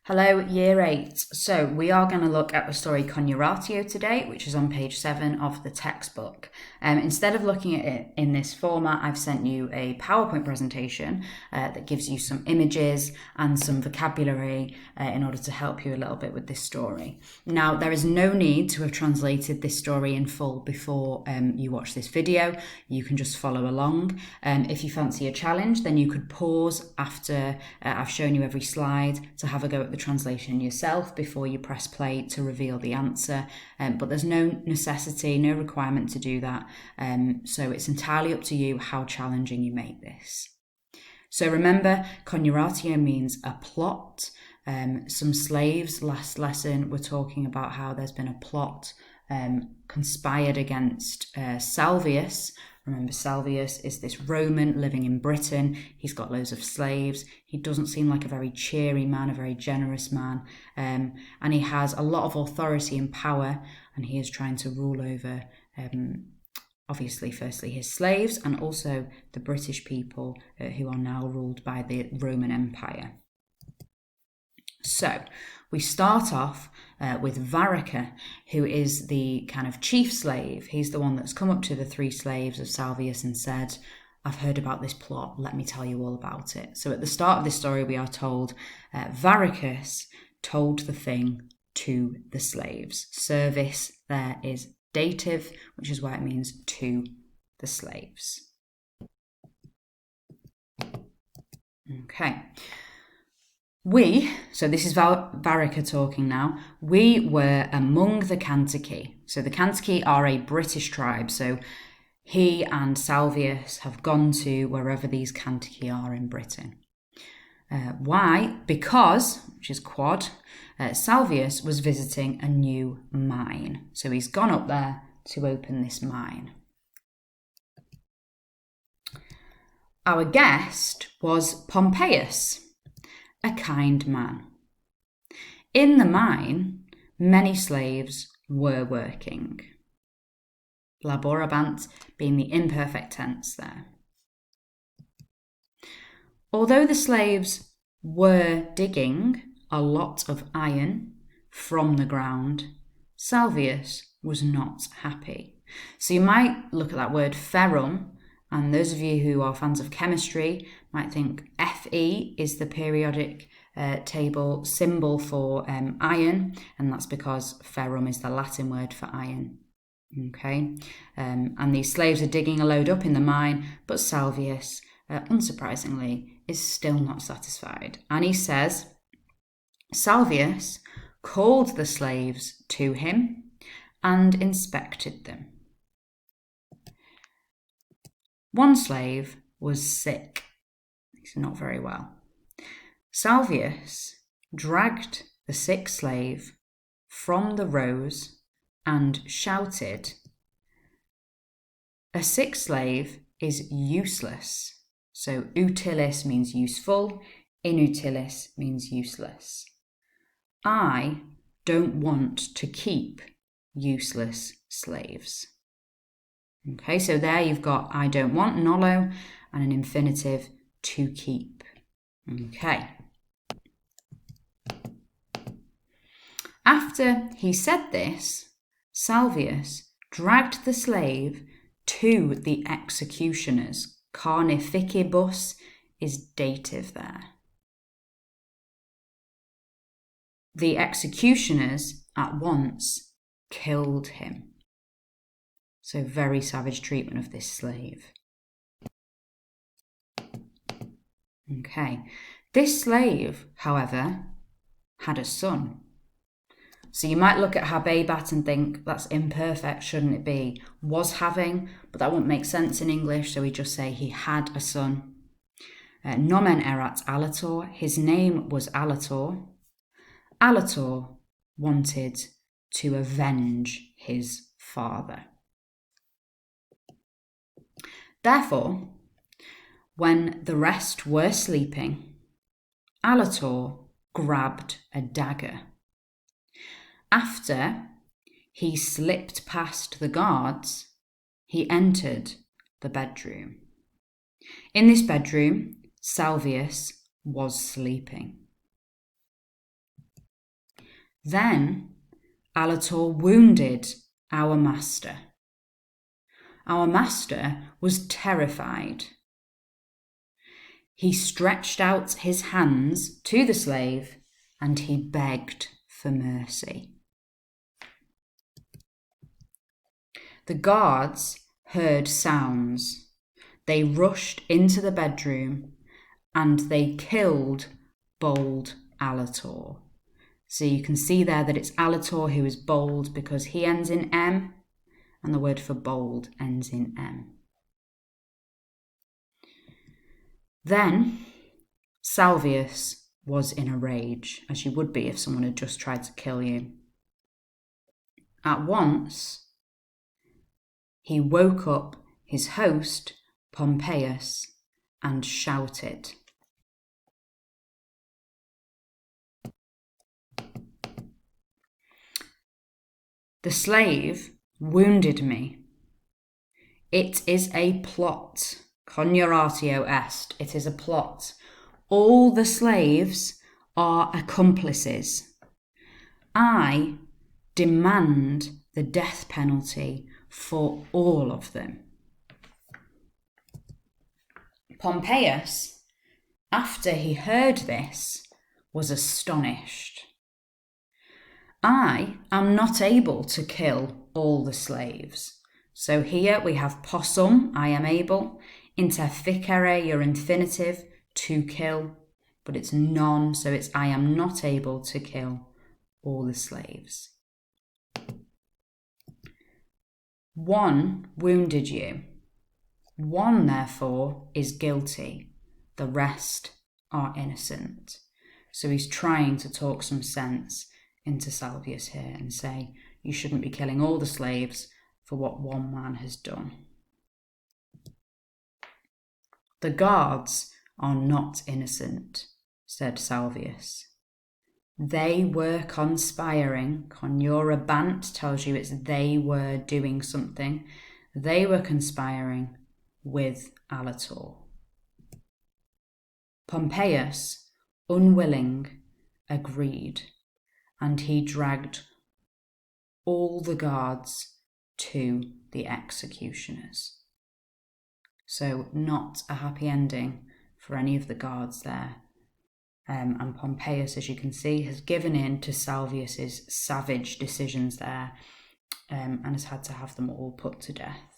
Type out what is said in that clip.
Hello, Year 8. So we are going to look at the story Coniuratio today, which is on page 7 of the textbook. Instead of looking at it in this format, I've sent you a PowerPoint presentation that gives you some images and some vocabulary in order to help you a little bit with this story. Now, there is no need to have translated this story in full before you watch this video. You can just follow along. If you fancy a challenge, then you could pause after I've shown you every slide to have a go at the translation yourself before you press play to reveal the answer, but there's no necessity, no requirement to do that, so it's entirely up to you how challenging you make this. So remember, coniuratio means a plot. Some slaves last lesson were talking about how there's been a plot conspired against Salvius. Remember, Salvius is this Roman living in Britain. He's got loads of slaves. He doesn't seem like a very cheery man, a very generous man. And he has a lot of authority and power, and he is trying to rule over, obviously, firstly, his slaves and also the British people who are now ruled by the Roman Empire. So we start off with Varica, who is the kind of chief slave. He's the one that's come up to the three slaves of Salvius and said, I've heard about this plot, let me tell you all about it. So at the start of this story, we are told Varicus told the thing to the slaves. Service there is dative, which is why it means to the slaves. Okay. So this is Varica talking now, we were among the Cantici. So the Cantici are a British tribe, so he and Salvius have gone to wherever these Cantici are in Britain. Why? Because, which is quad, Salvius was visiting a new mine. So he's gone up there to open this mine. Our guest was Pompeius, a kind man. In the mine, many slaves were working. Laborabant being the imperfect tense there. Although the slaves were digging a lot of iron from the ground, Salvius was not happy. So you might look at that word ferrum, and those of you who are fans of chemistry might think Fe is the periodic table symbol for iron, and that's because ferrum is the Latin word for iron. Okay, and these slaves are digging a load up in the mine, but Salvius, unsurprisingly, is still not satisfied. And he says, Salvius called the slaves to him and inspected them. One slave was sick. He's not very well. Salvius dragged the sick slave from the rows and shouted, a sick slave is useless. So utilis means useful, inutilis means useless. I don't want to keep useless slaves. Okay, so there you've got I don't want, nolo, and an infinitive, to keep. Okay. After he said this, Salvius dragged the slave to the executioners. Carnificibus is dative there. The executioners at once killed him. So very savage treatment of this slave. Okay. This slave, however, had a son. So you might look at habebat and think that's imperfect, shouldn't it be? Was having, but that wouldn't make sense in English, so we just say he had a son. Nomen erat Alator. His name was Alator. Alator wanted to avenge his father. Therefore, when the rest were sleeping, Alator grabbed a dagger. After he slipped past the guards, he entered the bedroom. In this bedroom, Salvius was sleeping. Then Alator wounded our master. Our master was terrified. He stretched out his hands to the slave and he begged for mercy. The guards heard sounds. They rushed into the bedroom and they killed bold Alator. So you can see there that it's Alator who is bold because he ends in M and the word for bold ends in M. Then Salvius was in a rage, as you would be if someone had just tried to kill you. At once, he woke up his host, Pompeius, and shouted, "The slave wounded me. It is a plot. Coniuratio est. It is a plot. All the slaves are accomplices. I demand the death penalty for all of them." Pompeius, after he heard this, was astonished. "I am not able to kill all the slaves." So here we have possum, I am able, interficere, your infinitive, to kill, but it's non, so it's I am not able to kill all the slaves. One wounded you. One, therefore, is guilty. The rest are innocent. So he's trying to talk some sense into Salvius here and say, you shouldn't be killing all the slaves for what one man has done. "The guards are not innocent," said Salvius. "They were conspiring." Coniurabant tells you it's they were doing something. They were conspiring with Alator. Pompeius, unwilling, agreed, and he dragged all the guards to the executioners. So not a happy ending for any of the guards there. And Pompeius, as you can see, has given in to Salvius's savage decisions there and has had to have them all put to death.